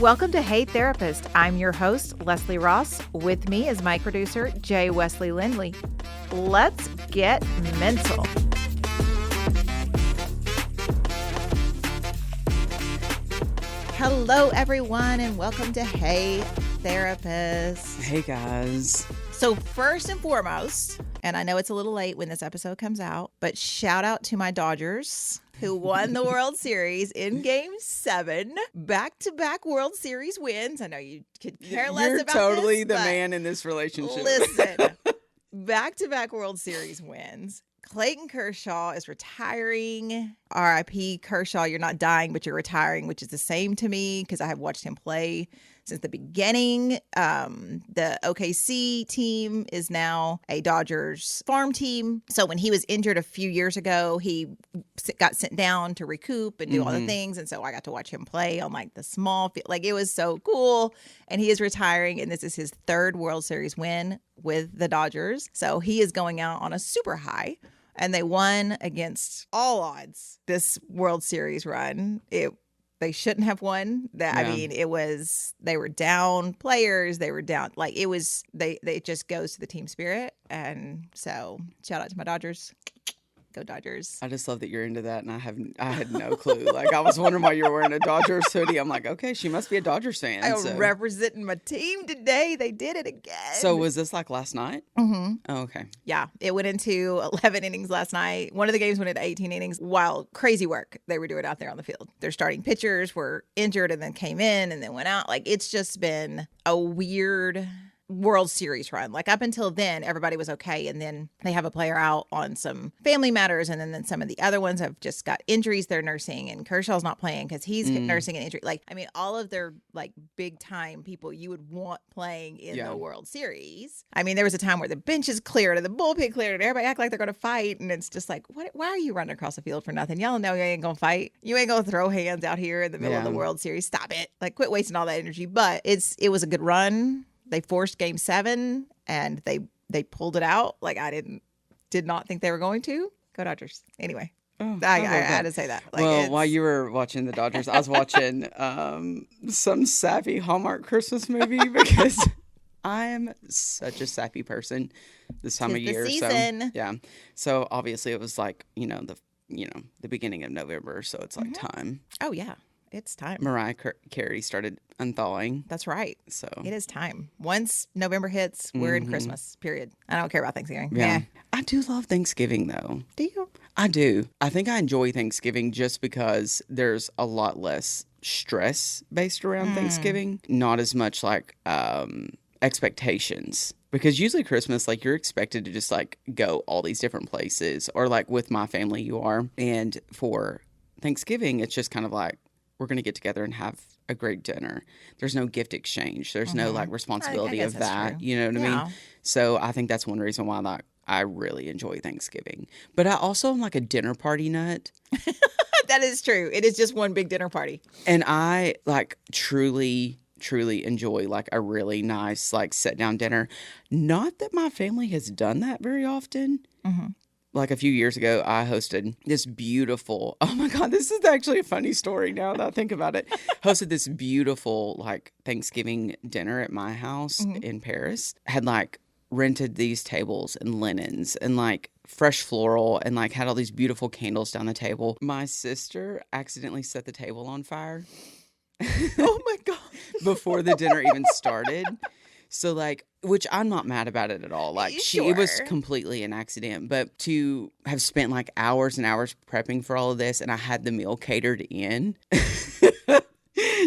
Welcome to Hey Therapist. I'm your host, Leslie Ross. With me is my producer, Jay Wesley Lindley. Let's get mental. Hello, everyone, and welcome to Hey Therapist. Hey, guys. So first and foremost, and I know it's a little late when this episode comes out, but shout out to my Dodgers who won the World Series in Game 7. Back-to-back World Series wins. I know you could care less about this. You're totally the man in this relationship. Listen, back-to-back World Series wins. Clayton Kershaw is retiring. R.I.P. Kershaw, you're not dying, but you're retiring, which is the same to me because I have watched him play since the beginning. The OKC team is now a Dodgers farm team. So when he was injured a few years ago, he got sent down to recoup and do all the things. And so I got to watch him play on like the small field. Like it was so cool. And he is retiring. And this is his third World Series win with the Dodgers. So he is going out on a super high. And they won against all odds this World Series run. They shouldn't have won. I mean, they were down players. They were down. Like it just goes to the team spirit. And so shout out to my Dodgers. Go Dodgers. I just love that you're into that, and I had no clue. Like, I was wondering why you were wearing a Dodgers hoodie. I'm like, okay, she must be a Dodgers fan. I'm representing my team today. They did it again. So was this like last night? Mm-hmm. Oh, okay. Yeah, it went into 11 innings last night. One of the games went into 18 innings. Wild, crazy work they were doing out there on the field. Their starting pitchers were injured and then came in and then went out. Like, it's just been a weird World Series run. Like up until then, everybody was okay. And then they have a player out on some family matters. And then some of the other ones have just got injuries they're nursing. And Kershaw's not playing because he's nursing an injury. Like, I mean, all of their like big time people you would want playing in the World Series. I mean, there was a time where the bench is cleared and the bullpen cleared and everybody act like they're going to fight. And it's just like, why are you running across the field for nothing? Y'all know you ain't going to fight. You ain't going to throw hands out here in the middle of the World Series. Stop it. Like, quit wasting all that energy. But it was a good run. They forced Game 7 and they pulled it out. Like did not think they were going to. Go Dodgers. Anyway, I had to say that. Like, well, while you were watching the Dodgers, I was watching some sappy Hallmark Christmas movie because I am such a sappy person this time of year. Season. So yeah. So obviously it was like the beginning of November, so it's like time. Oh yeah. It's time. Mariah Carey started unthawing. That's right. So it is time. Once November hits, we're in Christmas, period. I don't care about Thanksgiving. Yeah. I do love Thanksgiving, though. Do you? I do. I think I enjoy Thanksgiving just because there's a lot less stress based around Thanksgiving. Not as much like expectations. Because usually Christmas, like you're expected to just like go all these different places. Or like with my family, you are. And for Thanksgiving, it's just kind of like, we're going to get together and have a great dinner. There's no gift exchange. There's no like responsibility of that. True. You know what I mean? So I think that's one reason why I really enjoy Thanksgiving. But I also am like a dinner party nut. That is true. It is just one big dinner party. And I like truly enjoy like a really nice like sit down dinner. Not that my family has done that very often. Mm-hmm. Like a few years ago, I hosted this beautiful, oh my God, this is actually a funny story now that I think about it. Hosted this beautiful like Thanksgiving dinner at my house in Paris. Had like rented these tables and linens and like fresh floral and like had all these beautiful candles down the table. My sister accidentally set the table on fire. Oh my God. Before the dinner even started. So like, which I'm not mad about it at all. Like it was completely an accident, but to have spent like hours and hours prepping for all of this and I had the meal catered in,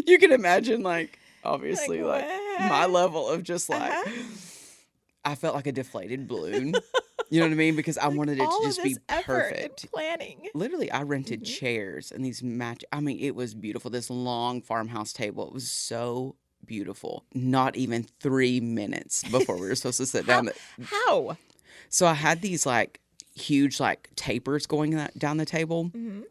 you can imagine like, obviously like my level of just like, I felt like a deflated balloon. You know what I mean? Because I wanted it to just be perfect. Planning. Literally, I rented chairs and these I mean, it was beautiful. This long farmhouse table. It was so beautiful. Not even 3 minutes before we were supposed to sit down. How? So I had these like huge like tapers going down the table. Mm-hmm.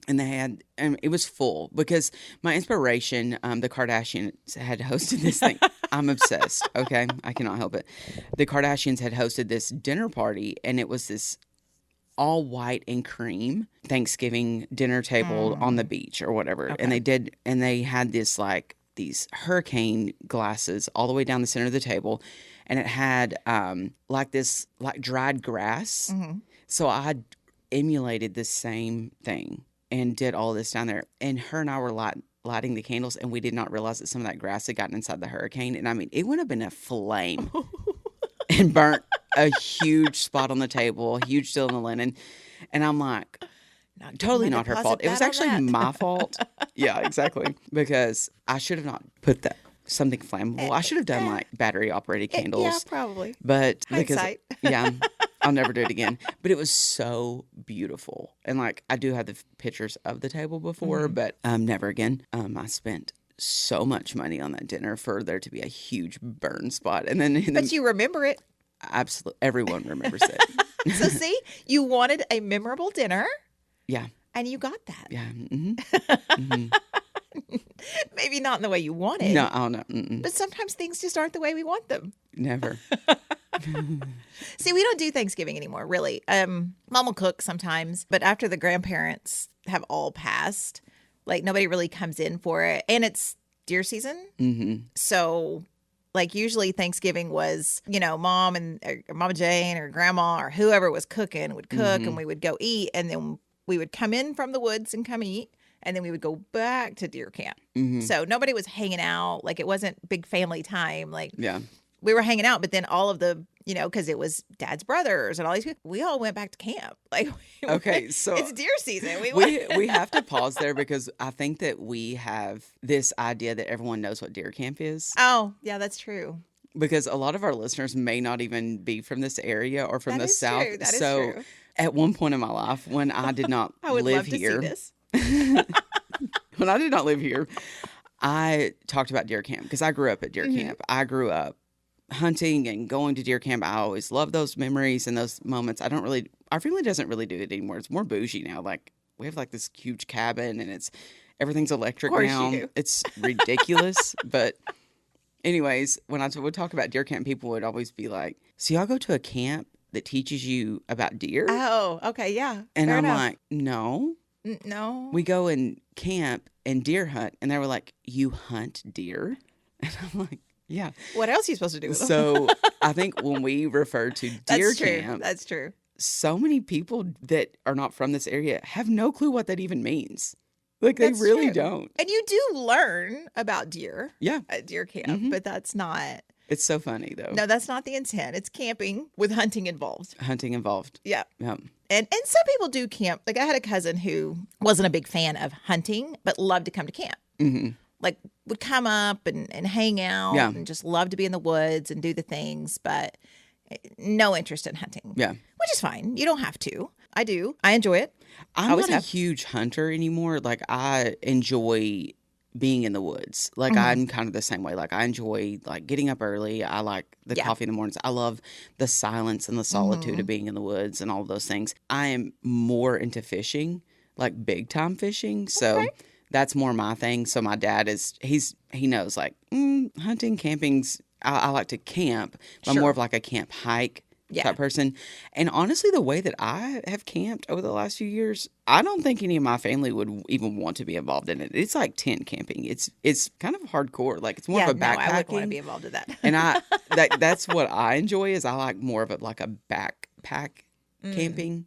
And they had, it was full because my inspiration, the Kardashians had hosted this thing. I'm obsessed. Okay. I cannot help it. The Kardashians had hosted this dinner party and it was this all white and cream Thanksgiving dinner table on the beach or whatever. Okay. And they had this these hurricane glasses all the way down the center of the table. And it had like this like dried grass. So I emulated the same thing and did all this down there. And her and I were lighting the candles, and we did not realize that some of that grass had gotten inside the hurricane. And I mean, it went up in a flame and burnt a huge spot on the table, a huge still in the linen. And I'm like, totally not her fault. It was actually my fault. Yeah, exactly. Because I should have not put something flammable. I should have done like battery operated candles. Yeah, probably. But Hindsight. Yeah, I'll never do it again. But it was so beautiful. And like, I do have the pictures of the table before, but never again. I spent so much money on that dinner for there to be a huge burn spot. And then But you remember it. Absolutely. Everyone remembers it. So see, you wanted a memorable dinner. Yeah. And you got that. Yeah. Maybe not in the way you wanted. No, oh no. Mm-mm. But sometimes things just aren't the way we want them. Never. See, we don't do Thanksgiving anymore, really. Mom will cook sometimes, but after the grandparents have all passed, like nobody really comes in for it. And it's deer season. So like usually Thanksgiving was, mom and Mama Jane or grandma or whoever was cooking would cook and we would go eat. And then we would come in from the woods and come eat. And then we would go back to deer camp. So nobody was hanging out. Like it wasn't big family time. Like we were hanging out, but then all of the, because it was Dad's brothers and all these people, we all went back to camp. Like, okay, so it's deer season. We have to pause there because I think that we have this idea that everyone knows what deer camp is. Oh, yeah, that's true. Because a lot of our listeners may not even be from this area or from the South. True. That is so true. At one point in my life when I did not I would live love here, to see this. when I did not live here, I talked about deer camp because I grew up at deer camp. I grew up hunting and going to deer camp. I always love those memories and those moments. Our family doesn't really do it anymore. It's more bougie now. Like we have like this huge cabin and everything's electric now. It's ridiculous. But anyways, when I would talk about deer camp, people would always be like, so y'all go to a camp that teaches you about deer? Oh, okay. Yeah. And I'm enough. like, no. No. We go and camp and deer hunt. And they were like, you hunt deer? And I'm like, yeah. What else are you supposed to do with them? So I think when we refer to deer camp, that's true. So many people that are not from this area have no clue what that even means. Like they That's really true. don't. And you do learn about deer. Yeah. At deer camp, but that's not. It's so funny though. No, that's not the intent. It's camping with hunting involved. Hunting involved. Yeah. Yeah. And some people do camp. Like I had a cousin who wasn't a big fan of hunting, but loved to come to camp. Like would come up and hang out and just love to be in the woods and do the things, but no interest in hunting. Yeah. Which is fine. You don't have to. I do. I enjoy it. I'm not a huge hunter anymore. Like I enjoy being in the woods. Like I'm kind of the same way. Like I enjoy like getting up early. I like the coffee in the mornings. I love the silence and the solitude of being in the woods and all of those things. I am more into fishing, like big time fishing. So that's more my thing. So my dad he knows like hunting, camping's, I like to camp. But I'm more of like a camp hike type person. And honestly, the way that I have camped over the last few years, I don't think any of my family would even want to be involved in it. It's like tent camping. It's kind of hardcore. Like it's more of a backpacking. I wouldn't want to be involved in that. And that's what I enjoy is I like more of it like a backpack camping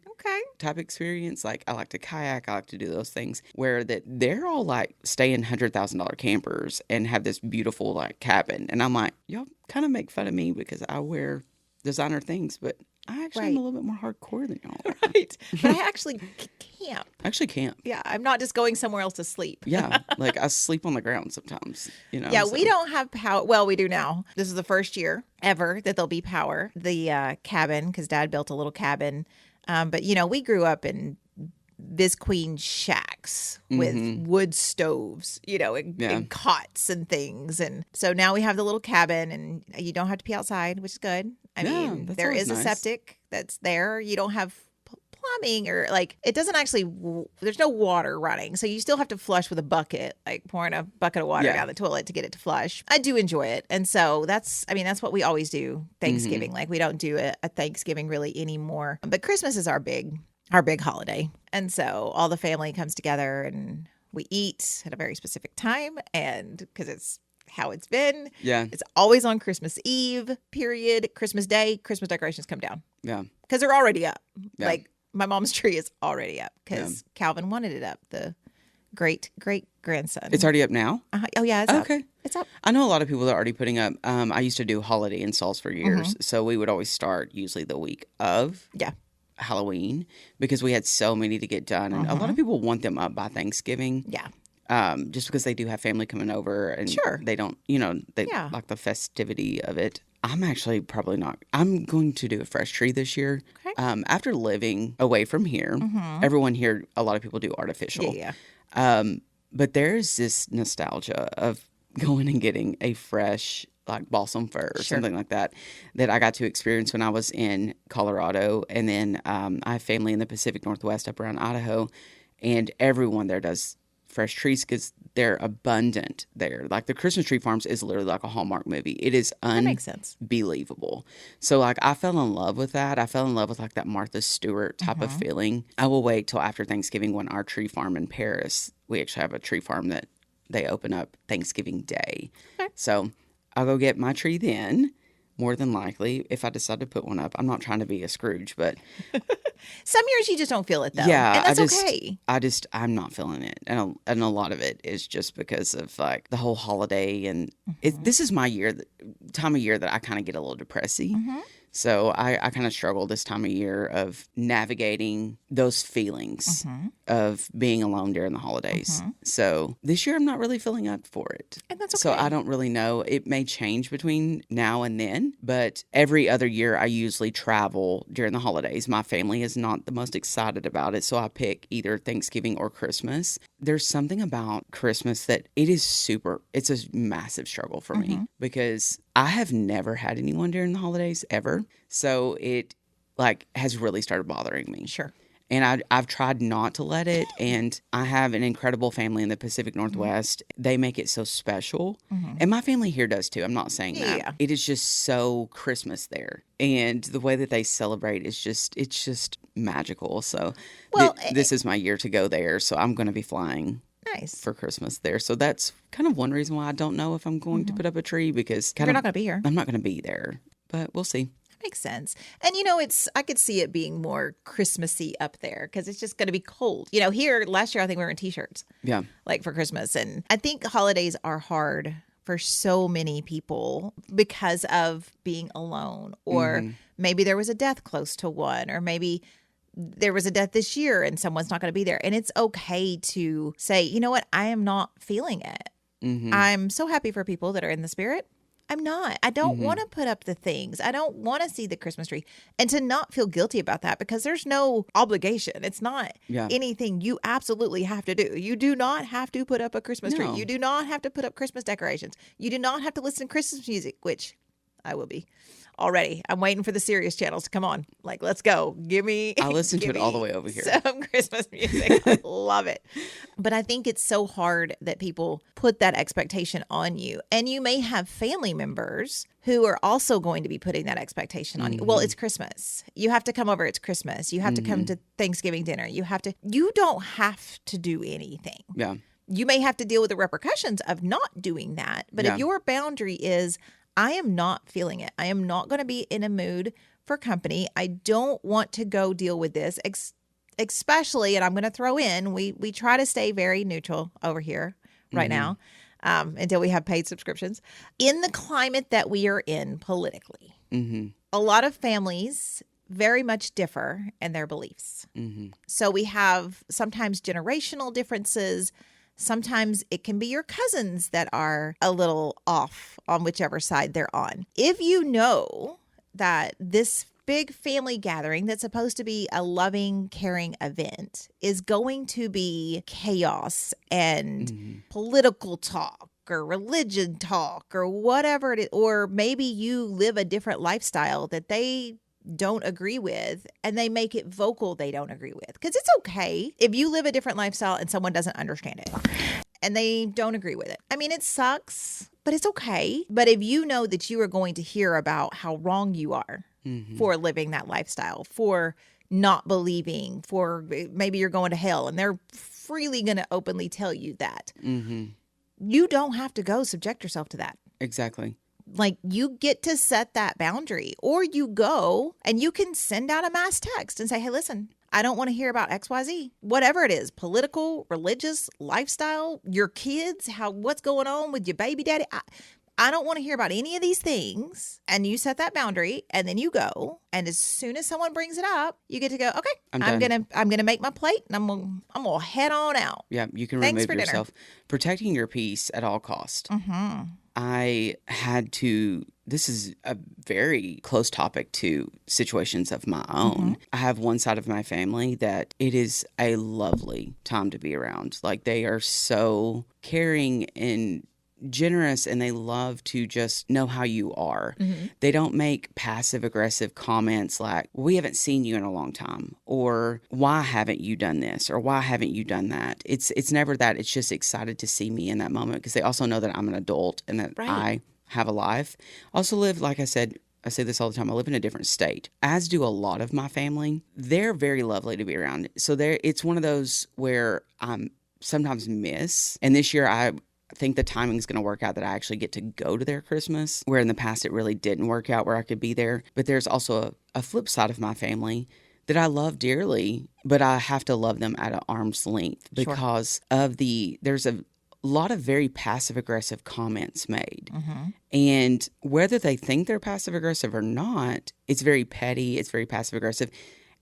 type experience. Like I like to kayak. I like to do those things where that they're all like staying $100,000 campers and have this beautiful like cabin. And I'm like, y'all kind of make fun of me because I wear designer things, but I actually am a little bit more hardcore than y'all. Right. But I actually camp. Camp. Yeah. I'm not just going somewhere else to sleep. Yeah. Like I sleep on the ground sometimes, Yeah. So. We don't have power. Well, we do now. This is the first year ever that there'll be power. The cabin, because Dad built a little cabin. But, we grew up in Queen shacks with wood stoves, and cots and things. And so now we have the little cabin and you don't have to pee outside, which is good. I mean, there is a septic that's there. You don't have plumbing or like, it doesn't actually, there's no water running. So you still have to flush with a bucket, like pouring a bucket of water down the toilet to get it to flush. I do enjoy it. And so that's what we always do Thanksgiving. Like we don't do a Thanksgiving really anymore, but Christmas is our big holiday. And so all the family comes together and We eat at a very specific time, and because it's how it's been. Yeah. It's always on Christmas Eve, period. Christmas Day, Christmas decorations come down. Yeah. Because they're already up. Yeah. Like, my mom's tree is already up because Calvin wanted it up, the great-great-grandson. It's already up now? Oh, yeah, it's up. Okay. It's up. I know a lot of people that are already putting up. I used to do holiday installs for years. So we would always start usually the week of Halloween because we had so many to get done. And a lot of people want them up by Thanksgiving. Yeah. Just because they do have family coming over and they don't, they like the festivity of it. I'm actually probably not. I'm going to do a fresh tree this year. Okay. After living away from here, everyone here, a lot of people do artificial. Yeah. But there's this nostalgia of going and getting a fresh, like balsam fir or something like that I got to experience when I was in Colorado. And then I have family in the Pacific Northwest up around Idaho. And everyone there does fresh trees because they're abundant there. Like the Christmas tree farms is literally like a Hallmark movie. It is unbelievable. So like I fell in love with that. I fell in love with like that Martha Stewart type of feeling. I will wait till after Thanksgiving when our tree farm in Paris, we actually have a tree farm that they open up Thanksgiving Day. Okay. So I'll go get my tree then. More than likely, if I decide to put one up. I'm not trying to be a Scrooge, but some years you just don't feel it though. Yeah, and that's okay. I'm not feeling it, and a lot of it is just because of like the whole holiday, and this is my time of year that I kind of get a little depressy. So I kind of struggle this time of year of navigating those feelings of being alone during the holidays. So this year I'm not really feeling up for it. And that's okay. So I don't really know. It may change between now and then, but every other year I usually travel during the holidays. My family is not the most excited about it, so I pick either Thanksgiving or Christmas. There's something about Christmas that it's a massive struggle for me because I have never had anyone during the holidays ever. So it like has really started bothering me. Sure. And I've tried not to let it. And I have an incredible family in the Pacific Northwest. They make it so special. And my family here does too. I'm not saying that. Yeah. It is just so Christmas there. And the way that they celebrate is it's just magical. So this is my year to go there. So I'm going to be flying. Nice. For Christmas there. So that's kind of one reason why I don't know if I'm going to put up a tree because you're not going to be here. I'm not going to be there, but we'll see. Makes sense. And I could see it being more Christmassy up there because it's just going to be cold. Here last year I think we were in t-shirts. Yeah. Like for Christmas. And I think holidays are hard for so many people because of being alone, or maybe there was a death close to one, or maybe there was a death this year and someone's not going to be there. And it's okay to say, you know what? I am not feeling it. I'm so happy for people that are in the spirit. I'm not. I don't want to put up the things. I don't want to see the Christmas tree, and to not feel guilty about that because there's no obligation. It's not anything you absolutely have to do. You do not have to put up a Christmas tree. You do not have to put up Christmas decorations. You do not have to listen to Christmas music, which I will be. Already, I'm waiting for the Sirius channels to come on. Like, let's go. I listen to it all the way over here. Some Christmas music. I love it. But I think it's so hard that people put that expectation on you. And you may have family members who are also going to be putting that expectation on you. Well, it's Christmas. You have to come over. It's Christmas. You have to come to Thanksgiving dinner. You don't have to do anything. Yeah. You may have to deal with the repercussions of not doing that. But if your boundary is, I am not feeling it. I am not going to be in a mood for company. I don't want to go deal with this, especially, and I'm going to throw in, we try to stay very neutral over here right now until we have paid subscriptions. In the climate that we are in politically, a lot of families very much differ in their beliefs. So we have sometimes generational differences. Sometimes it can be your cousins that are a little off on whichever side they're on. If you know that this big family gathering that's supposed to be a loving, caring event is going to be chaos and political talk or religion talk or whatever it is, or maybe you live a different lifestyle that they don't agree with and they make it vocal they don't agree with. Because it's okay if you live a different lifestyle and someone doesn't understand it and they don't agree with it. I mean, it sucks, but it's okay. But if you know that you are going to hear about how wrong you are for living that lifestyle, for not believing, for maybe you're going to hell and they're freely going to openly tell you that. Mm-hmm. You don't have to go subject yourself to that. Exactly. Like, you get to set that boundary, or you go and you can send out a mass text and say, hey, listen, I don't want to hear about XYZ, whatever it is, political, religious, lifestyle, your kids, what's going on with your baby daddy. I don't want to hear about any of these things. And you set that boundary, and then you go. And as soon as someone brings it up, you get to go, okay, I'm gonna make my plate, and I'm gonna head on out. Yeah, you can Thanks remove for yourself. Protecting your peace at all cost. Mm-hmm. I had to, this is a very close topic to situations of my own. Mm-hmm. I have one side of my family that it is a lovely time to be around. Like, they are so caring and generous, and they love to just know how you are. Mm-hmm. They don't make passive aggressive comments like, we haven't seen you in a long time, or why haven't you done this, or why haven't you done that. It's never that. It's just excited to see me in that moment, because they also know that I'm an adult and that I have a life. Also live, like I said, I say this all the time, I live in a different state, as do a lot of my family. They're very lovely to be around. So it's one of those where I'm sometimes miss. And this year I think the timing is going to work out that I actually get to go to their Christmas, where in the past it really didn't work out where I could be there. But there's also a flip side of my family that I love dearly, but I have to love them at an arm's length because of there's a lot of very passive aggressive comments made. Mm-hmm. And whether they think they're passive aggressive or not, it's very petty, it's very passive aggressive.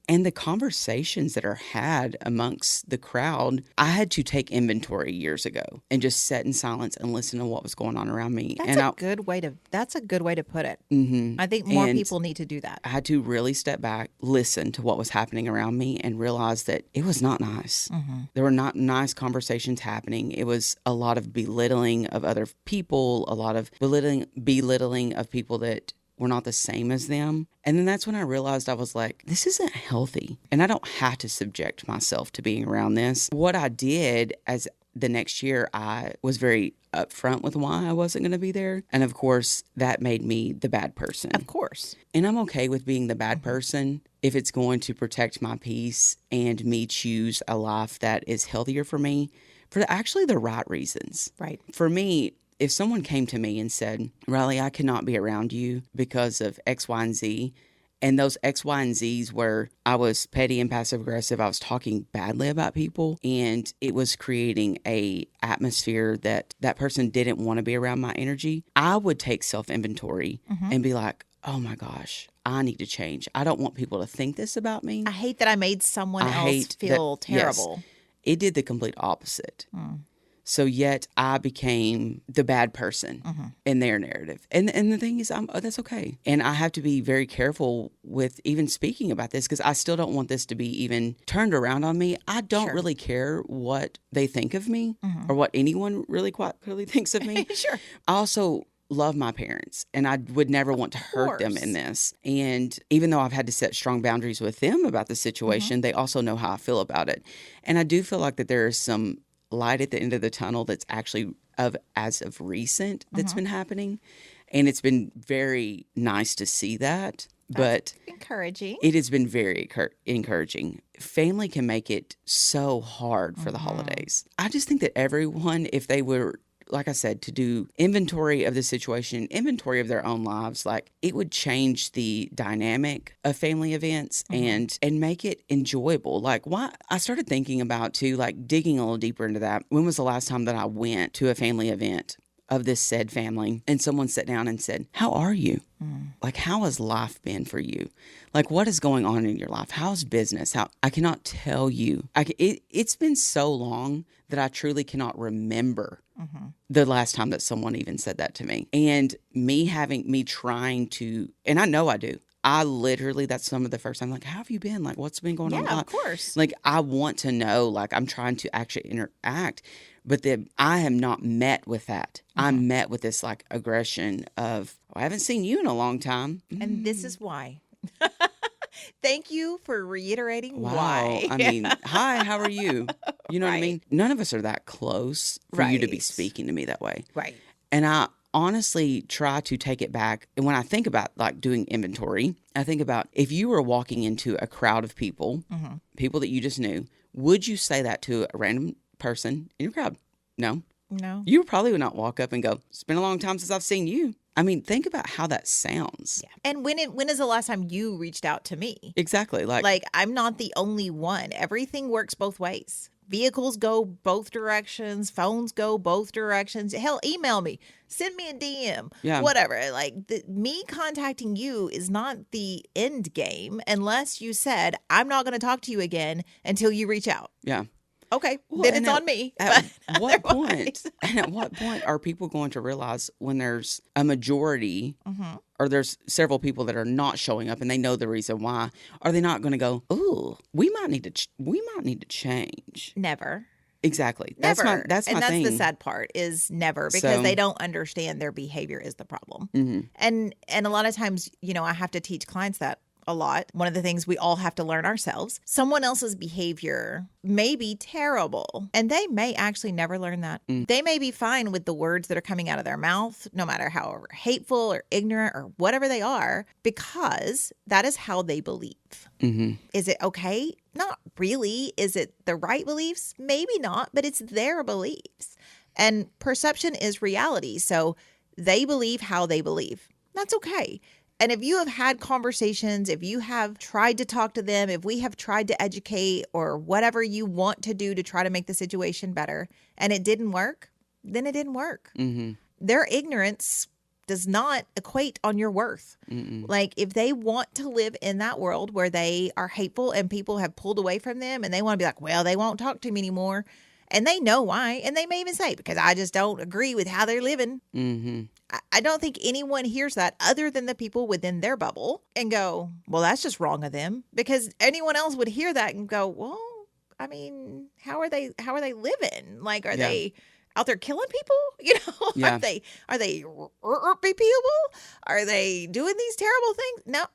And the conversations that are had amongst the crowd, I had to take inventory years ago and just sit in silence and listen to what was going on around me. That's a good way to put it. Mm-hmm. I think more people need to do that. I had to really step back, listen to what was happening around me, and realize that it was not nice. Mm-hmm. There were not nice conversations happening. It was a lot of belittling of other people, a lot of belittling of people that were not the same as them. And then that's when I realized, I was like, this isn't healthy. And I don't have to subject myself to being around this. What I did as the next year, I was very upfront with why I wasn't going to be there. And of course, that made me the bad person. Of course. And I'm okay with being the bad person if it's going to protect my peace and me choose a life that is healthier for me for actually the right reasons. Right. For me, if someone came to me and said, Riley, I cannot be around you because of X, Y, and Z, and those X, Y, and Z's where I was petty and passive aggressive, I was talking badly about people, and it was creating a atmosphere that person didn't want to be around my energy, I would take self-inventory and be like, oh my gosh, I need to change. I don't want people to think this about me. I hate that I made someone else feel terrible. Yes, it did the complete opposite. So yet I became the bad person in their narrative. And the thing is, that's okay. And I have to be very careful with even speaking about this, because I still don't want this to be even turned around on me. I don't really care what they think of me or what anyone really quite clearly thinks of me. Sure. I also love my parents, and I would never want to hurt them in this. And even though I've had to set strong boundaries with them about the situation, they also know how I feel about it. And I do feel like that there is some light at the end of the tunnel that's actually as of recent that's been happening, and it's been very nice to see that. But encouraging. It has been very encouraging. Family can make it so hard for the holidays. I just think that everyone, if they were, like I said, to do inventory of the situation, inventory of their own lives, like, it would change the dynamic of family events and make it enjoyable. Like, why I started thinking about too, like, digging a little deeper into that. When was the last time that I went to a family event of this said family and someone sat down and said, how are you? Like, how has life been for you? Like, what is going on in your life? How's business? I cannot tell you. It's been so long that I truly cannot remember the last time that someone even said that to me. And me trying to, and I know I do. I literally, that's some of the first time, like, how have you been? Like, what's been going on? Yeah, of course. Like, I want to know, like, I'm trying to actually interact, but then I am not met with that. I'm met with this, like, aggression of, I haven't seen you in a long time. And this is why. Thank you for reiterating Wow. why. I mean, hi, how are you? You know what I mean? None of us are that close for you to be speaking to me that way. Right. And I honestly try to take it back. And when I think about, like, doing inventory, I think about if you were walking into a crowd of people, people that you just knew, Would you say that to a random person in your crowd? No. No. You probably would not walk up and go, it's been a long time since I've seen you. I mean, think about how that sounds. Yeah. And when is the last time you reached out to me? Exactly. Like I'm not the only one. Everything works both ways. Vehicles go both directions. Phones go both directions. Hell, email me. Send me a DM. Yeah. Whatever. Like me contacting you is not the end game unless you said, I'm not going to talk to you again until you reach out. Yeah. Okay, Well, then it's on me. At what point? And at what point are people going to realize when there's a majority, or there's several people that are not showing up, and they know the reason why? Are they not going to go, "Oh, we might need to change"? Never. Exactly. Never. That's my thing. thing. The sad part is never, because they don't understand their behavior is the problem. And a lot of times, I have to teach clients that a lot. One of the things we all have to learn ourselves, someone else's behavior may be terrible, and they may actually never learn that. They may be fine with the words that are coming out of their mouth, no matter how hateful or ignorant or whatever they are, because that is how they believe. Is it okay? Not really. Is it the right beliefs? Maybe not, but it's their beliefs. And perception is reality. So they believe how they believe. That's okay. And if you have had conversations, if you have tried to talk to them, if we have tried to educate or whatever you want to do to try to make the situation better, and it didn't work, then it didn't work. Their ignorance does not equate on your worth. Like if they want to live in that world where they are hateful and people have pulled away from them and they want to be like, well, they won't talk to me anymore. And they know why. And they may even say, because I just don't agree with how they're living. I don't think anyone hears that other than the people within their bubble and go, well, that's just wrong of them. Because anyone else would hear that and go, well, I mean, how are they living? Like, are they out there killing people? Are they people? Are they doing these terrible things? No.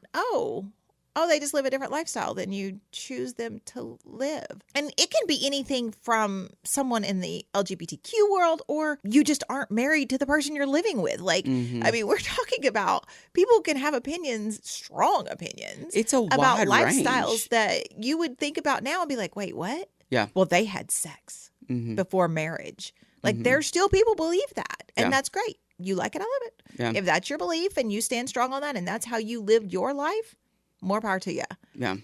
Oh, they just live a different lifestyle than you choose them to live. And it can be anything from someone in the LGBTQ world, or you just aren't married to the person you're living with. Like, I mean, we're talking about people can have opinions, strong opinions. It's a about wide lifestyles range that you would think about now and be like, wait, what? Yeah. Well, they had sex before marriage. Like, there's still people believe that. And that's great. You like it, I love it. Yeah. If that's your belief and you stand strong on that and that's how you lived your life, more power to you. Yeah.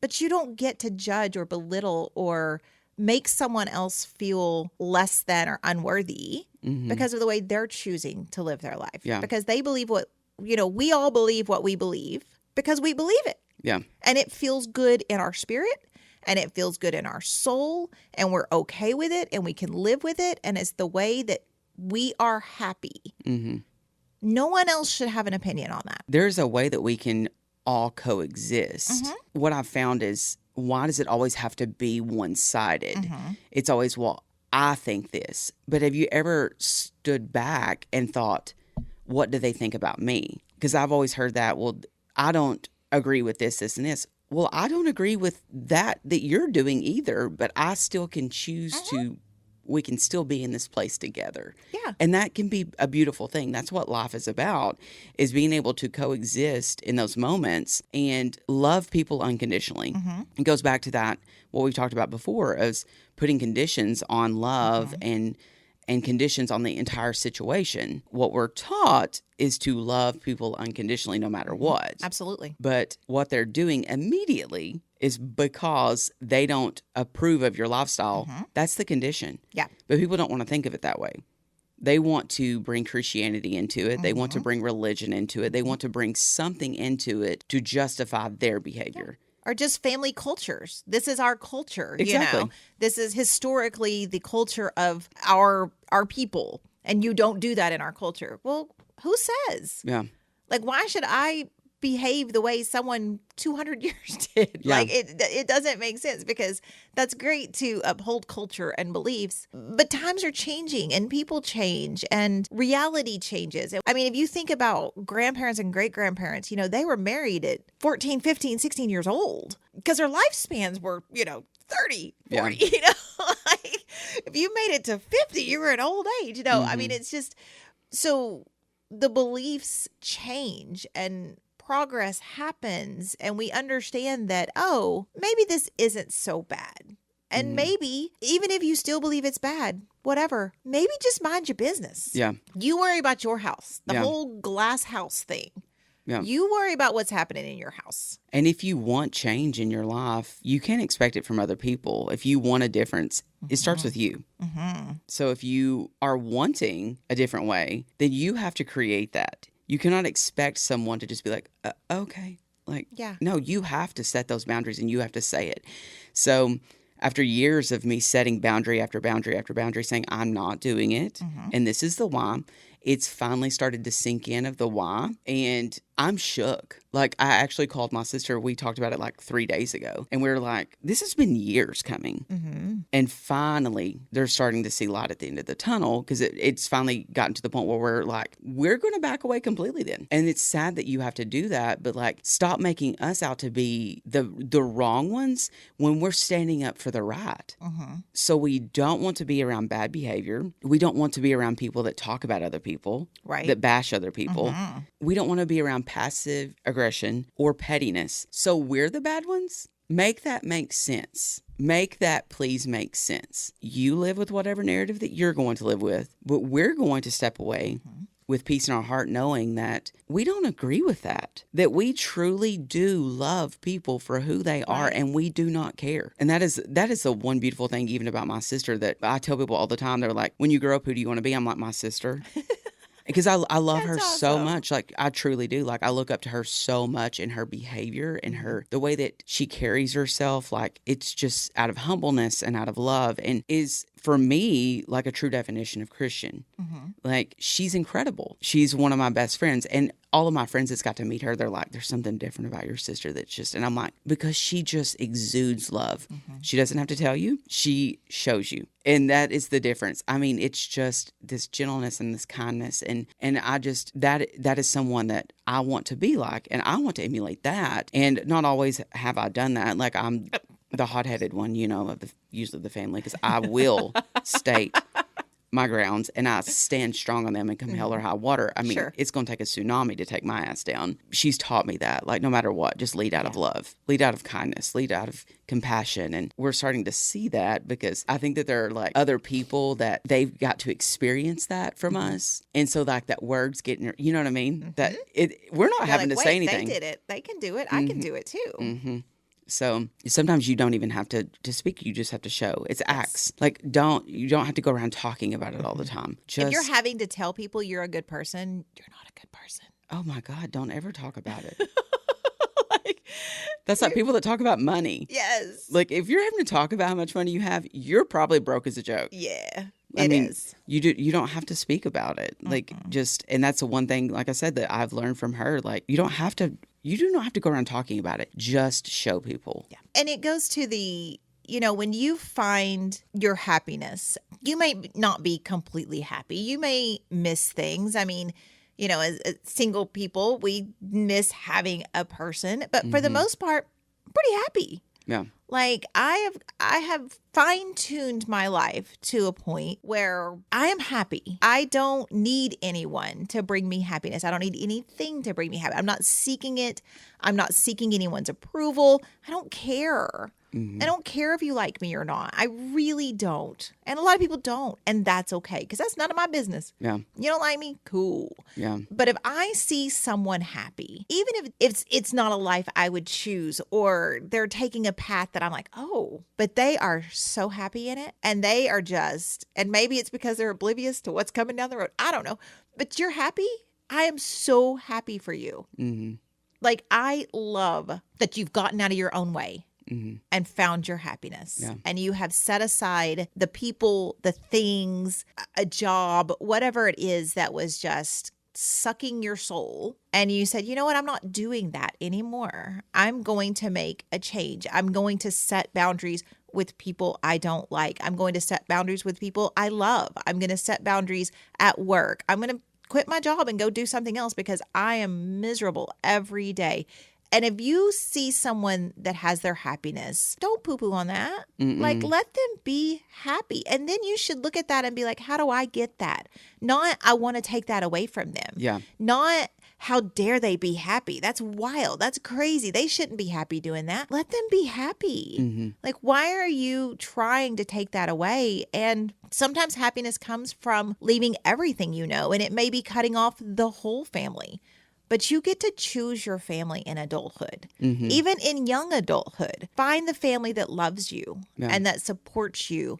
But you don't get to judge or belittle or make someone else feel less than or unworthy because of the way they're choosing to live their life. Yeah. Because they believe we all believe what we believe because we believe it. Yeah. And it feels good in our spirit and it feels good in our soul and we're okay with it and we can live with it. And it's the way that we are happy. No one else should have an opinion on that. There's a way that we can all coexist. What I've found is, why does it always have to be one-sided? It's always, well, I think this. But have you ever stood back and thought, what do they think about me? Because I've always heard that, well, I don't agree with this, this, and this. Well, I don't agree with that you're doing either, but I still can choose we can still be in this place together. Yeah. And that can be a beautiful thing. That's what life is about, is being able to coexist in those moments and love people unconditionally. It goes back to that, what we've talked about before, is putting conditions on love and conditions on the entire situation. What we're taught is to love people unconditionally no matter what. Absolutely. But what they're doing immediately is because they don't approve of your lifestyle. That's the condition. Yeah. But people don't want to think of it that way. They want to bring Christianity into it. They want to bring religion into it. They want to bring something into it to justify their behavior. Or just family cultures. This is our culture. Exactly. This is historically the culture of our people. And you don't do that in our culture. Well, who says? Yeah. Like, why should I behave the way someone 200 years did? Yeah. Like, it doesn't make sense, because that's great to uphold culture and beliefs, but times are changing and people change and reality changes. I mean, if you think about grandparents and great-grandparents, they were married at 14, 15, 16 years old because their lifespans were, 30, 40, like if you made it to 50, you were an old age, I mean, it's just, so the beliefs change and progress happens, and we understand that, maybe this isn't so bad. And maybe, even if you still believe it's bad, whatever, maybe just mind your business. Yeah. You worry about your house, the Yeah. whole glass house thing. Yeah. You worry about what's happening in your house. And if you want change in your life, you can't expect it from other people. If you want a difference, it starts with you. So if you are wanting a different way, then you have to create that. You cannot expect someone to just be like, okay. Like, no, you have to set those boundaries and you have to say it. So after years of me setting boundary after boundary after boundary, saying I'm not doing it, and this is the why, it's finally started to sink in of the why. And I'm shook. Like, I actually called my sister. We talked about it like 3 days ago. And we were like, this has been years coming. And finally, they're starting to see light at the end of the tunnel, because it's finally gotten to the point where we're like, we're going to back away completely then. And it's sad that you have to do that. But like, stop making us out to be the wrong ones when we're standing up for the right. So we don't want to be around bad behavior. We don't want to be around people that talk about other people, that bash other people. We don't want to be around passive aggression or pettiness. So we're the bad ones. Make that make sense. Make that please make sense. You live with whatever narrative that you're going to live with, but we're going to step away with peace in our heart, knowing that we don't agree with that we truly do love people for who they are, and we do not care. And that is the one beautiful thing even about my sister that I tell people all the time. They're like, when you grow up, who do you want to be? I'm like, my sister. Because I love her so much. Like, I truly do. Like, I look up to her so much in her behavior and the way that she carries herself. Like, it's just out of humbleness and out of love, and is, for me, like a true definition of Christian. Like, she's incredible. She's one of my best friends. And all of my friends that's got to meet her, they're like, there's something different about your sister that's just, and I'm like, because she just exudes love. She doesn't have to tell you. She shows you. And that is the difference. I mean, it's just this gentleness and this kindness. And I just, that is someone that I want to be like, and I want to emulate that. And not always have I done that. Like, I'm the hot-headed one, of usually the family, because I will state my grounds and I stand strong on them and come hell or high water. I mean, it's going to take a tsunami to take my ass down. She's taught me that, like, no matter what, just lead out of love, lead out of kindness, lead out of compassion. And we're starting to see that, because I think that there are like other people that they've got to experience that from us. And so like that word's getting, you know what I mean? That we're not having to say anything. They did it. They can do it. I can do it too. So sometimes you don't even have to speak. You just have to show. It's acts. Like, you don't have to go around talking about it all the time. If you're having to tell people you're a good person, you're not a good person. Oh my God, don't ever talk about it. That's like people that talk about money. Yes. Like, if you're having to talk about how much money you have, you're probably broke as a joke. Yeah. I mean, you don't have to speak about it. Like, and that's the one thing, like I said, that I've learned from her. Like, you do not have to go around talking about it. Just show people. Yeah. And it goes to when you find your happiness, you may not be completely happy. You may miss things. I mean, as single people, we miss having a person, but for the most part, I'm pretty happy. Yeah. Like, I have fine-tuned my life to a point where I am happy. I don't need anyone to bring me happiness. I don't need anything to bring me happiness. I'm not seeking it. I'm not seeking anyone's approval. I don't care. I don't care if you like me or not. I really don't. And a lot of people don't. And that's okay, because that's none of my business. Yeah. You don't like me? Cool. Yeah. But if I see someone happy, even if it's not a life I would choose, or they're taking a path that I'm like, oh, but they are so happy in it, and they are just, and maybe it's because they're oblivious to what's coming down the road. I don't know. But you're happy? I am so happy for you. Like, I love that you've gotten out of your own way. And found your happiness. Yeah. And you have set aside the people, the things, a job, whatever it is that was just sucking your soul. And you said, you know what? I'm not doing that anymore. I'm going to make a change. I'm going to set boundaries with people I don't like. I'm going to set boundaries with people I love. I'm going to set boundaries at work. I'm going to quit my job and go do something else because I am miserable every day. And if you see someone that has their happiness, don't poo-poo on that. Like, let them be happy. And then you should look at that and be like, how do I get that? Not, I want to take that away from them. Yeah. Not, how dare they be happy? That's wild. That's crazy. They shouldn't be happy doing that. Let them be happy. Like, why are you trying to take that away? And sometimes happiness comes from leaving everything you know, and it may be cutting off the whole family. But you get to choose your family in adulthood, even in young adulthood. Find the family that loves you and that supports you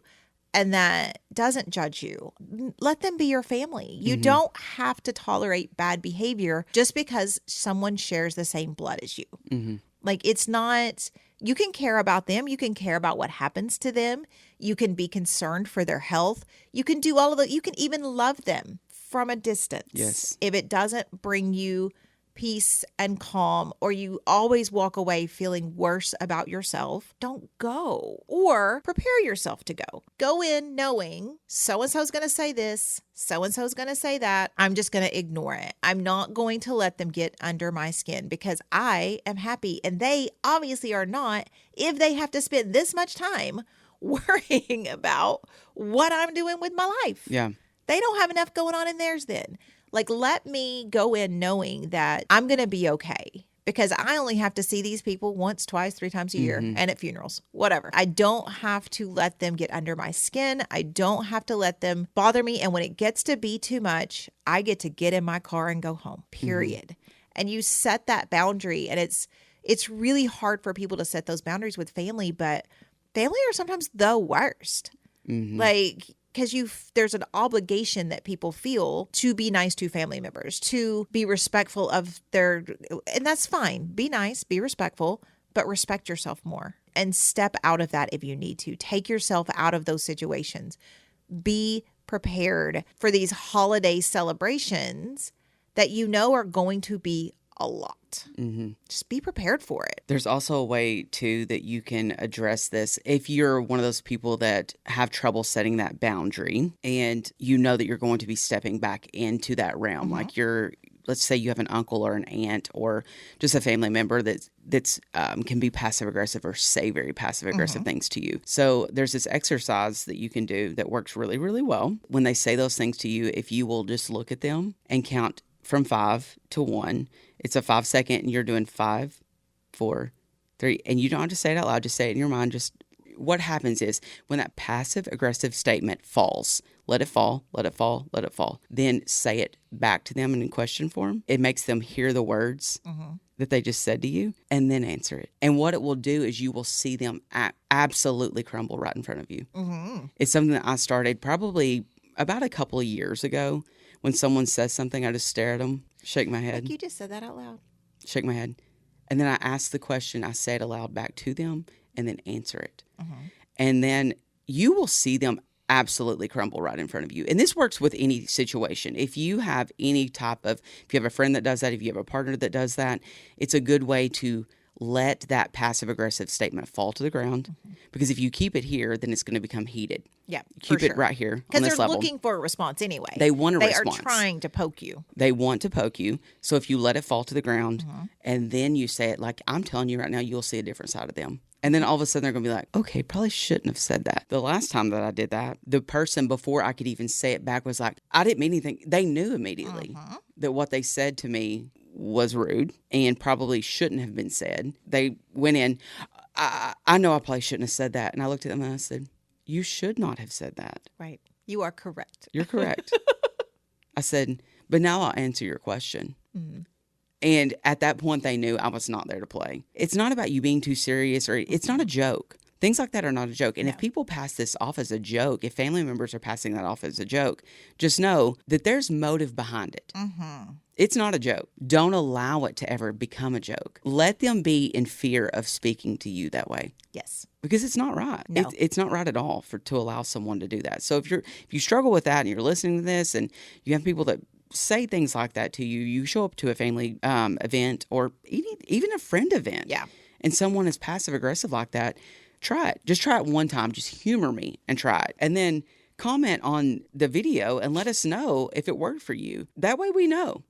and that doesn't judge you. Let them be your family. You don't have to tolerate bad behavior just because someone shares the same blood as you. Like, it's not, you can care about them. You can care about what happens to them. You can be concerned for their health. You can do all of it. You can even love them from a distance. Yes. If it doesn't bring you peace and calm, or you always walk away feeling worse about yourself, don't go. Or prepare yourself to go. Go in knowing so-and-so's going to say this, so-and-so's going to say that. I'm just going to ignore it. I'm not going to let them get under my skin because I am happy. And they obviously are not if they have to spend this much time worrying about what I'm doing with my life. Yeah. They don't have enough going on in theirs then. Like, let me go in knowing that I'm going to be okay because I only have to see these people once, twice, 3 times a year and at funerals, whatever. I don't have to let them get under my skin. I don't have to let them bother me. And when it gets to be too much, I get to get in my car and go home, period. And you set that boundary. And it's really hard for people to set those boundaries with family, but family are sometimes the worst. Like, because there's an obligation that people feel to be nice to family members, to be respectful of their, and that's fine. Be nice, be respectful, but respect yourself more and step out of that if you need to. Take yourself out of those situations. Be prepared for these holiday celebrations that you know are going to be a lot. Just be prepared for it. There's also a way, too, that you can address this. If you're one of those people that have trouble setting that boundary and you know that you're going to be stepping back into that realm, like let's say you have an uncle or an aunt or just a family member that's can be passive aggressive or say very passive aggressive things to you. So there's this exercise that you can do that works really, really well. When they say those things to you, if you will just look at them and count from 5 to 1, it's a 5 second, and you're doing 5, 4, 3, and you don't have to say it out loud. Just say it in your mind. Just what happens is when that passive aggressive statement falls, let it fall, let it fall, let it fall. Then say it back to them in question form. It makes them hear the words that they just said to you, and then answer it. And what it will do is you will see them absolutely crumble right in front of you. It's something that I started probably about a couple of years ago. When someone says something, I just stare at them, shake my head. Like you just said that out loud. Shake my head. And then I ask the question, I say it aloud back to them, and then answer it. And then you will see them absolutely crumble right in front of you. And this works with any situation. If you have any type of, if you have a friend that does that, if you have a partner that does that, it's a good way to let that passive aggressive statement fall to the ground. Because if you keep it here, then it's going to become heated. Yeah, keep it right here on this level. Because they're looking for a response anyway. They want a response. They are trying to poke you. They want to poke you. So if you let it fall to the ground and then you say it like, I'm telling you right now, you'll see a different side of them. And then all of a sudden they're going to be like, okay, probably shouldn't have said that. The last time that I did that, the person before I could even say it back was like, I didn't mean anything. They knew immediately that what they said to me was rude and probably shouldn't have been said. They went in, I know I probably shouldn't have said that. And I looked at them and I said, you should not have said that. Right. You are correct. You're correct. I said, but now I'll answer your question. And at that point, they knew I was not there to play. It's not about you being too serious, or it's not a joke. Things like that are not a joke. And if people pass this off as a joke, if family members are passing that off as a joke, just know that there's motive behind it. It's not a joke. Don't allow it to ever become a joke. Let them be in fear of speaking to you that way. Yes. Because it's not right. No. It's not right at all to allow someone to do that. So if you struggle with that and you're listening to this and you have people that say things like that to you, you show up to a family event or even a friend event, and someone is passive aggressive like that, try it. Just try it one time. Just humor me and try it. And then comment on the video and let us know if it worked for you. That way we know.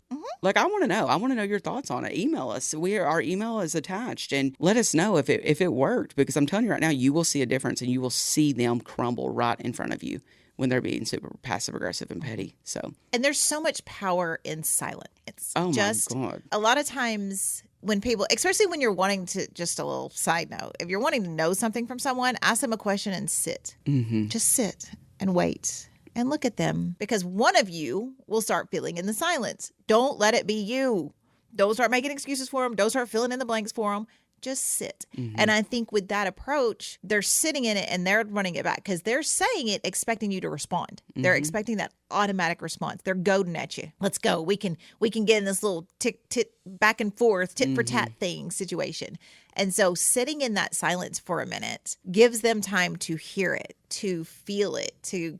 Like, I want to know. I want to know your thoughts on it. Email us. Our email is attached, and let us know if it worked, because I'm telling you right now, you will see a difference and you will see them crumble right in front of you when they're being super passive aggressive and petty. So, and there's so much power in silence. It's oh just my God. a lot of times when people, especially when you're wanting to, just a little side note, if you're wanting to know something from someone, ask them a question and sit. Just sit and wait and look at them, because one of you will start filling in the silence. Don't let it be you. Don't start making excuses for them. Don't start filling in the blanks for them. Just sit. And I think with that approach, they're sitting in it and they're running it back because they're saying it expecting you to respond. They're expecting that automatic response. They're goading at you. Let's go. We can get in this little tit back and forth, tit for tat thing situation. And so sitting in that silence for a minute gives them time to hear it, to feel it, to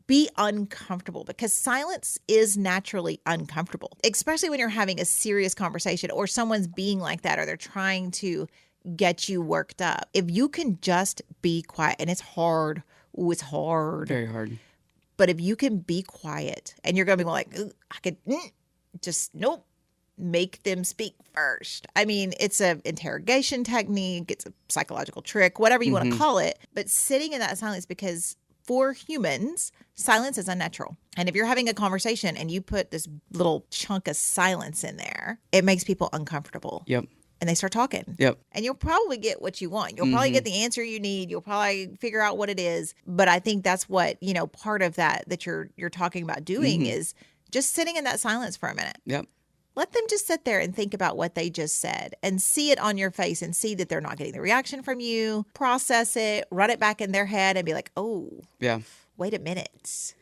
be uncomfortable, because silence is naturally uncomfortable, especially when you're having a serious conversation or someone's being like that or they're trying to get you worked up. If you can just be quiet, and it's hard. Ooh, it's hard. Very hard. But if you can be quiet and you're going to be like, I could just, nope, make them speak first. I mean, it's an interrogation technique. It's a psychological trick, whatever you want to call it. But sitting in that silence, because for humans, silence is unnatural. And if you're having a conversation and you put this little chunk of silence in there, it makes people uncomfortable. Yep. And they start talking. Yep. And you'll probably get what you want. You'll probably get the answer you need. You'll probably figure out what it is. But I think that's what, part of that you're talking about doing is just sitting in that silence for a minute. Yep. Let them just sit there and think about what they just said and see it on your face and see that they're not getting the reaction from you. Process it, run it back in their head and be like, oh, yeah, wait a minute.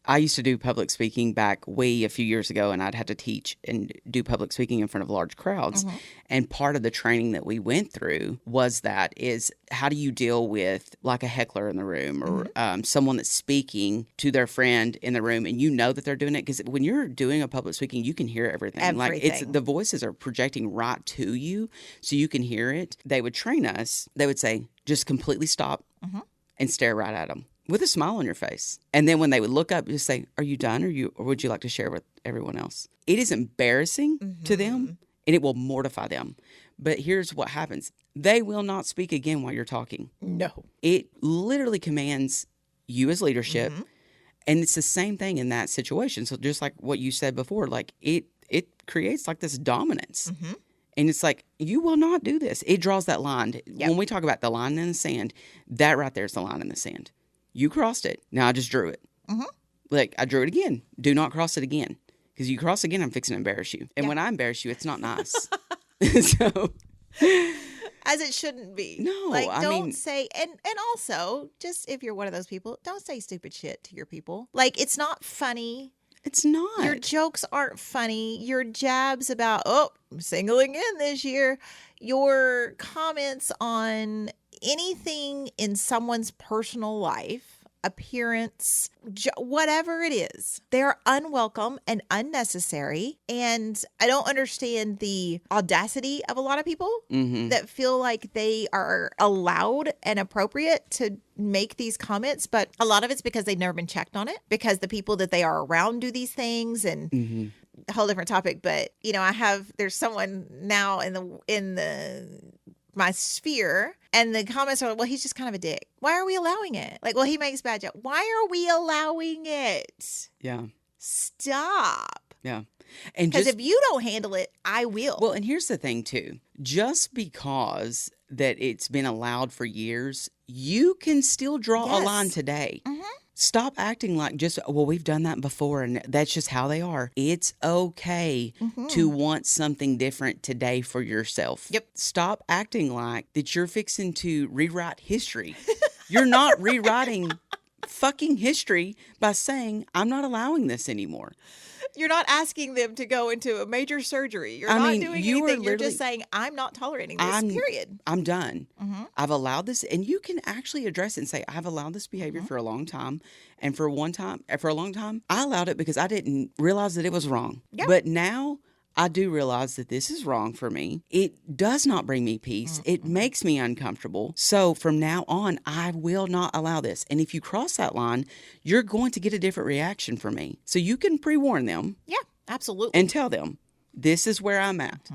I used to do public speaking a few years ago, and I'd had to teach and do public speaking in front of large crowds. And part of the training that we went through was how do you deal with like a heckler in the room or someone that's speaking to their friend in the room, and you know that they're doing it, because when you're doing a public speaking, you can hear everything. Like the voices are projecting right to you, so you can hear it. They would train us. They would say, just completely stop and stare right at them with a smile on your face. And then when they would look up, just say, are you done, or would you like to share with everyone else? It is embarrassing to them, and it will mortify them. But here's what happens. They will not speak again while you're talking. No. It literally commands you as leadership. And it's the same thing in that situation. So just like what you said before, like it creates like this dominance. And it's like, you will not do this. It draws that line. Yep. When we talk about the line in the sand, that right there is the line in the sand. You crossed it. Now I just drew it. Like, I drew it again. Do not cross it again. Because you cross again, I'm fixing to embarrass you. And when I embarrass you, it's not nice. So, as it shouldn't be. No, like, don't say, and also, just if you're one of those people, don't say stupid shit to your people. Like, it's not funny. It's not. Your jokes aren't funny. Your jabs about, I'm singling in this year. Your comments on anything in someone's personal life, appearance, whatever it is, they're unwelcome and unnecessary. And I don't understand the audacity of a lot of people that feel like they are allowed and appropriate to make these comments. But a lot of it's because they've never been checked on it, because the people that they are around do these things. And a whole different topic. But, there's someone now in my sphere, and the comments are, well, he's just kind of a dick. Why are we allowing it? Like, well, he makes bad jokes. Why are we allowing it? Yeah. Stop. Yeah. Because if you don't handle it, I will. Well, and here's the thing, too. Just because that it's been allowed for years, you can still draw a line today. Stop acting like we've done that before and that's just how they are. It's okay to want something different today for yourself. Yep. Stop acting like that you're fixing to rewrite history. You're not rewriting fucking history by saying, I'm not allowing this anymore. You're not asking them to go into a major surgery. You're not doing anything. You're just saying, I'm not tolerating this, period. I'm done. I've allowed this. And you can actually address it and say, I've allowed this behavior for a long time. And for a long time, I allowed it because I didn't realize that it was wrong. Yep. But now I do realize that this is wrong for me. It does not bring me peace. It makes me uncomfortable. So from now on, I will not allow this. And if you cross that line, you're going to get a different reaction from me. So you can pre-warn them. Yeah, absolutely. And tell them, this is where I'm at.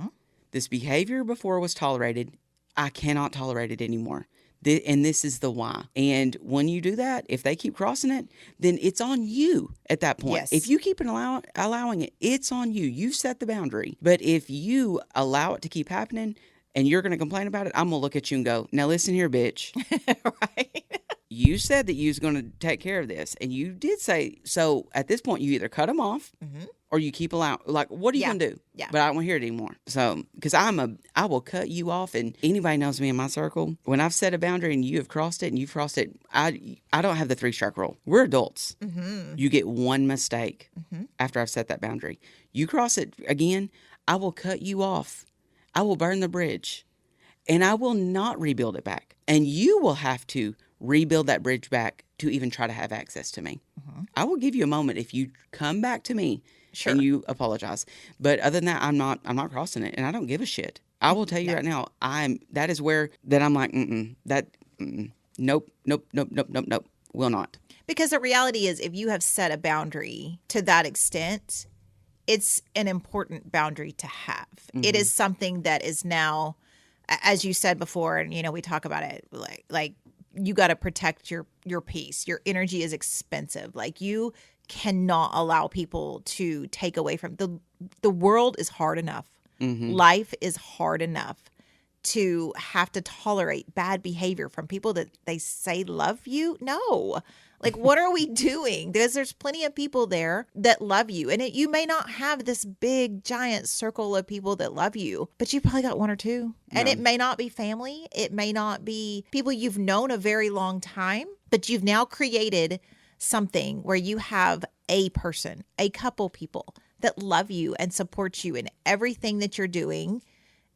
This behavior before was tolerated. I cannot tolerate it anymore. And this is the why. And when you do that, if they keep crossing it, then it's on you at that point. Yes. If you keep allowing it, it's on you. You set the boundary. But if you allow it to keep happening and you're going to complain about it, I'm going to look at you and go, now listen here, bitch. Right. You said that you was going to take care of this. And you did say, so at this point, you either cut them off or you keep allowing, like, what are you going to do? Yeah. But I don't want to hear it anymore. So, because I will cut you off. And anybody knows me in my circle, when I've set a boundary and you have crossed it and you've crossed it, I don't have the 3-strike rule. We're adults. You get one mistake after I've set that boundary. You cross it again, I will cut you off. I will burn the bridge and I will not rebuild it back. And you will have to rebuild that bridge back to even try to have access to me. I will give you a moment if you come back to me and you apologize. But other than that, I'm not crossing it, and I don't give a shit. I will tell you right now, that is where that I'm like, nope, will not. Because the reality is, if you have set a boundary to that extent, it's an important boundary to have. It is something that is now, as you said before, and we talk about it like you got to protect your peace. Your energy is expensive. Like, you cannot allow people to take away from the world is hard enough. Life is hard enough to have to tolerate bad behavior from people that they say love you. No. Like, what are we doing? There's plenty of people there that love you. And you may not have this big, giant circle of people that love you, but you probably got one or two. And it may not be family. It may not be people you've known a very long time, but you've now created something where you have a person, a couple people that love you and support you in everything that you're doing,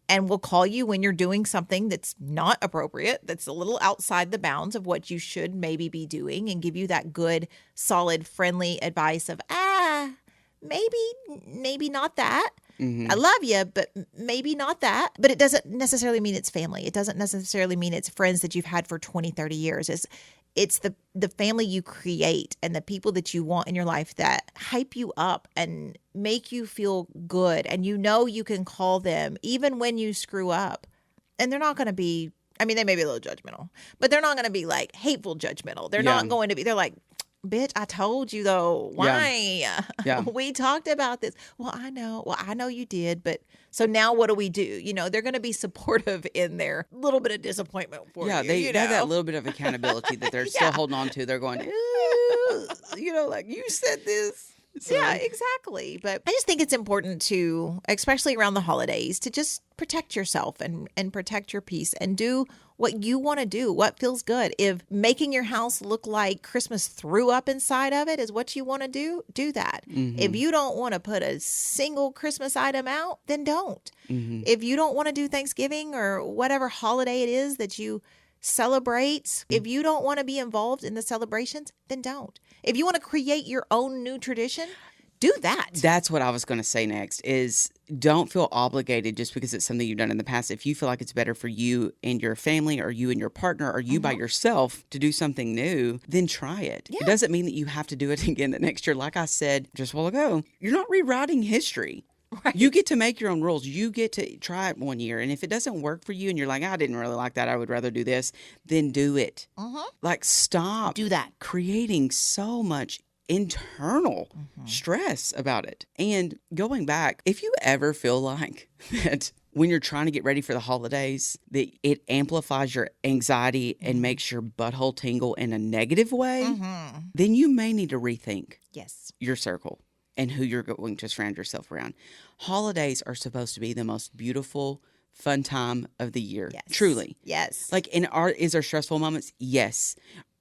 and will call you when you're doing something that's not appropriate, that's a little outside the bounds of what you should maybe be doing, and give you that good, solid, friendly advice of, maybe not that. I love you, but maybe not that. But it doesn't necessarily mean it's family. It doesn't necessarily mean it's friends that you've had for 20, 30 years. It's the family you create and the people that you want in your life that hype you up and make you feel good. And you can call them even when you screw up. And they're not going to be, they may be a little judgmental, but they're not going to be like hateful judgmental. They're not going to be, they're like, bitch, I told you though. Why? Yeah. We talked about this. Well, I know you did, but so now what do we do? They're going to be supportive in their little bit of disappointment for you. Yeah, they have that little bit of accountability that they're still holding on to. They're going, like, you said this. So. Yeah, exactly. But I just think it's important to, especially around the holidays, to just protect yourself and protect your peace and do what you want to do, what feels good. If making your house look like Christmas threw up inside of it is what you want to do that. If you don't want to put a single Christmas item out, then don't. If you don't want to do Thanksgiving or whatever holiday it is that you celebrate, if you don't want to be involved in the celebrations, then don't. If you want to create your own new tradition, do that. That's what I was going to say next is don't feel obligated just because it's something you've done in the past. If you feel like it's better for you and your family or you and your partner or you by yourself to do something new, then try it. Yeah. It doesn't mean that you have to do it again the next year. Like I said just a while ago, you're not rewriting history. Right. You get to make your own rules. You get to try it one year. And if it doesn't work for you and you're like, I didn't really like that, I would rather do this, then do it. Like, stop. Do that. Creating so much internal stress about it. And going back, if you ever feel like that when you're trying to get ready for the holidays, that it amplifies your anxiety and makes your butthole tingle in a negative way, then you may need to rethink your circle and who you're going to surround yourself around. Holidays are supposed to be the most beautiful, fun time of the year. Yes. Truly. Yes. Like, is there stressful moments? Yes.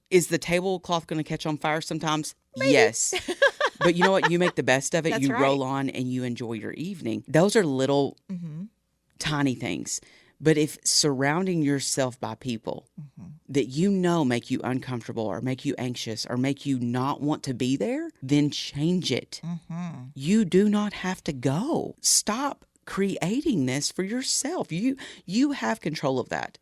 Is the tablecloth going to catch on fire sometimes? Maybe. Yes. But you know what? You make the best of it. That's you right. roll on and you enjoy your evening. Those are little tiny things. But if surrounding yourself by people that make you uncomfortable or make you anxious or make you not want to be there, then change it. You do not have to go. Stop creating this for yourself. You have control of that.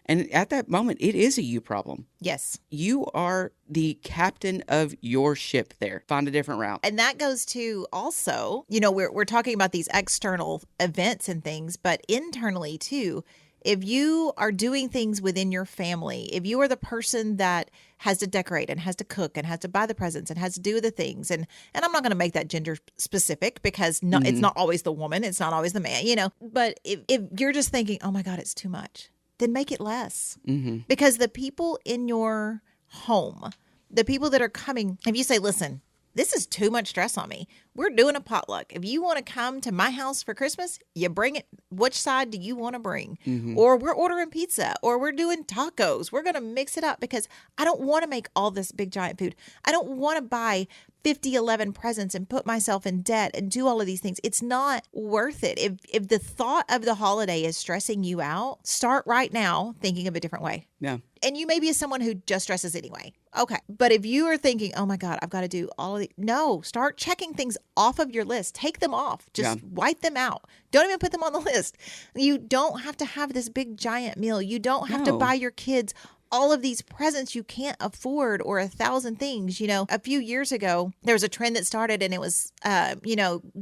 And at that moment, it is a you problem. Yes. You are the captain of your ship there. Find a different route. And that goes to also, we're talking about these external events and things, but internally too, If you are doing things within your family, if you are the person that has to decorate and has to cook and has to buy the presents and has to do the things, and I'm not going to make that gender specific because it's not always the woman, it's not always the man, But if you're just thinking, oh my God, it's too much, then make it less. Because the people in your home, the people that are coming, if you say, listen, this is too much stress on me. We're doing a potluck. If you want to come to my house for Christmas, you bring it. Which side do you want to bring? Or we're ordering pizza, or we're doing tacos. We're going to mix it up because I don't want to make all this big giant food. I don't want to buy 11 presents and put myself in debt and do all of these things. It's not worth it. If the thought of the holiday is stressing you out, start right now thinking of a different way. Yeah. And you maybe is someone who just stresses anyway. Okay. But if you are thinking, oh my God, I've got to do all of the, no, start checking things off of your list. Take them off. Just wipe them out. Don't even put them on the list. You don't have to have this big giant meal. You don't have to buy your kids all of these presents you can't afford, or 1,000 things. A few years ago, there was a trend that started, and it was,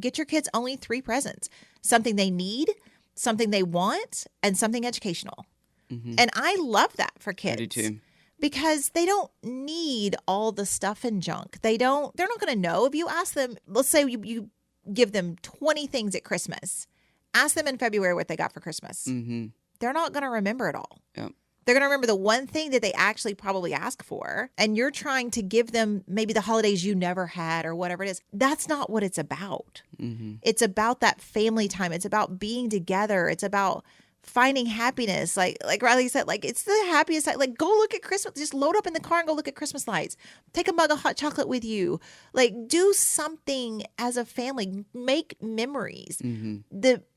get your kids only 3 presents, something they need, something they want, and something educational. And I love that for kids. I do too. Because they don't need all the stuff and junk. They're not going to know. If you ask them, let's say you give them 20 things at Christmas, ask them in February what they got for Christmas. They're not going to remember it all. Yep. They're going to remember the one thing that they actually probably ask for. And you're trying to give them maybe the holidays you never had or whatever it is. That's not what it's about. It's about that family time. It's about being together. It's about finding happiness. Like Riley said, it's the happiest time. Go look at Christmas. Just load up in the car and go look at Christmas lights. Take a mug of hot chocolate with you. Do something as a family. Make memories.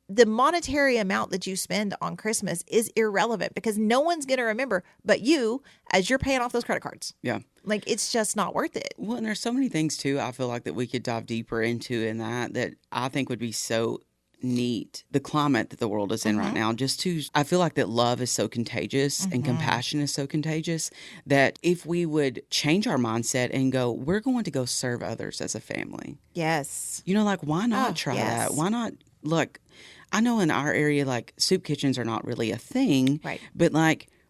The monetary amount that you spend on Christmas is irrelevant because no one's going to remember but you as you're paying off those credit cards. Yeah. It's just not worth it. Well, and there's so many things too I feel like that we could dive deeper into in that I think would be so neat. The climate that the world is in right now, I feel like that love is so contagious and compassion is so contagious that if we would change our mindset and go, we're going to go serve others as a family. Yes. Why not try that? Why not? Look, I know in our area, soup kitchens are not really a thing, right? But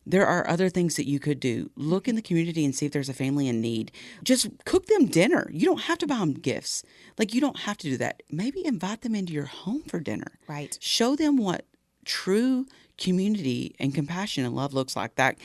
there are other things that you could do. Look in the community and see if there's a family in need. Just cook them dinner. You don't have to buy them gifts. You don't have to do that. Maybe invite them into your home for dinner. Right. Show them what true community and compassion and love looks like. That,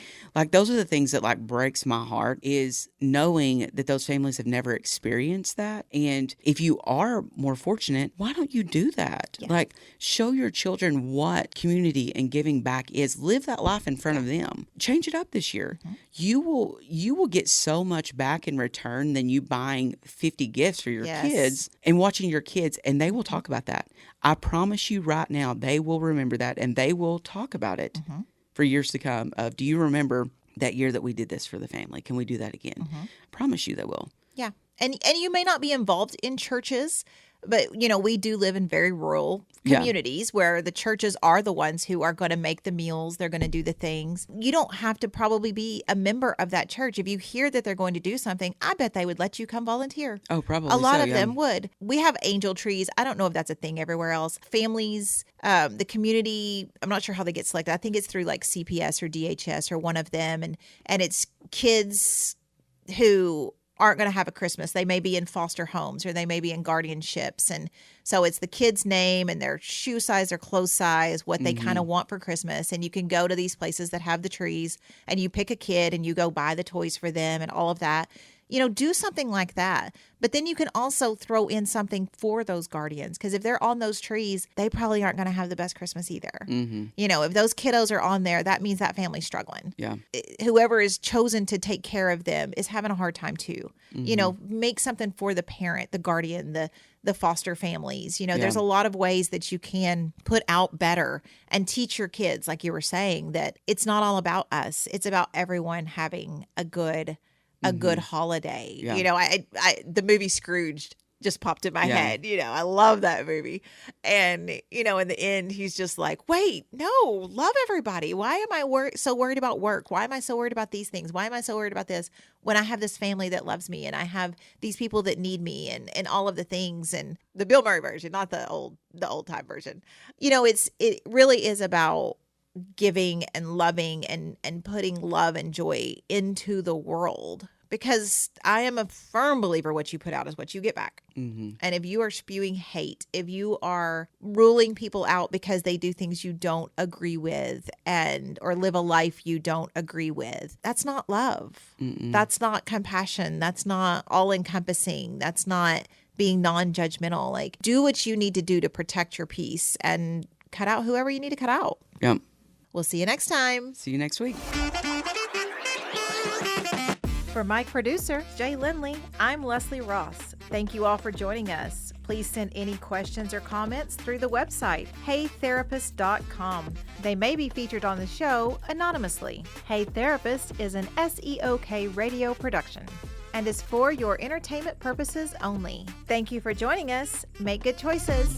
those are the things that breaks my heart, is knowing that those families have never experienced that. And if you are more fortunate, why don't you do that? Yes. Show your children what community and giving back is. Live that life in front of them. Change it up this year. You will get so much back in return than you buying 50 gifts for your kids and watching your kids, and they will talk about that. I promise you right now, they will remember that, and they will talk about it for years to come. Do you remember that year that we did this for the family? Can we do that again? I promise you they will. Yeah. And you may not be involved in churches, but, we do live in very rural communities where the churches are the ones who are going to make the meals. They're going to do the things. You don't have to probably be a member of that church. If you hear that they're going to do something, I bet they would let you come volunteer. Oh, probably. A lot of them would. We have angel trees. I don't know if that's a thing everywhere else. Families, the community, I'm not sure how they get selected. I think it's through CPS or DHS or one of them. And it's kids who aren't going to have a Christmas. They may be in foster homes or they may be in guardianships. And so it's the kid's name and their shoe size or clothes size, what they kind of want for Christmas. And you can go to these places that have the trees and you pick a kid and you go buy the toys for them and all of that. Do something like that. But then you can also throw in something for those guardians, because if they're on those trees, they probably aren't going to have the best Christmas either. If those kiddos are on there, that means that family's struggling. Yeah. Whoever is chosen to take care of them is having a hard time too. Make something for the parent, the guardian, the foster families. There's a lot of ways that you can put out better and teach your kids, like you were saying, that it's not all about us. It's about everyone having a good holiday. Yeah. I the movie Scrooged just popped in my head. I love that movie. And, in the end, he's just like, wait, no, love everybody. Why am I so worried about work? Why am I so worried about these things? Why am I so worried about this when I have this family that loves me and I have these people that need me and all of the things? And the Bill Murray version, not the old time version. It really is about giving and loving and putting love and joy into the world. Because I am a firm believer what you put out is what you get back. And if you are spewing hate, if you are ruling people out because they do things you don't agree with or live a life you don't agree with, that's not love. That's not compassion. That's not all encompassing. That's not being non-judgmental. Like, do what you need to do to protect your peace and cut out whoever you need to cut out. Yep. We'll see you next time. See you next week. For my producer, Jay Lindley, I'm Leslie Ross. Thank you all for joining us. Please send any questions or comments through the website, heytherapist.com. They may be featured on the show anonymously. Hey Therapist is an SEOK radio production and is for your entertainment purposes only. Thank you for joining us. Make good choices.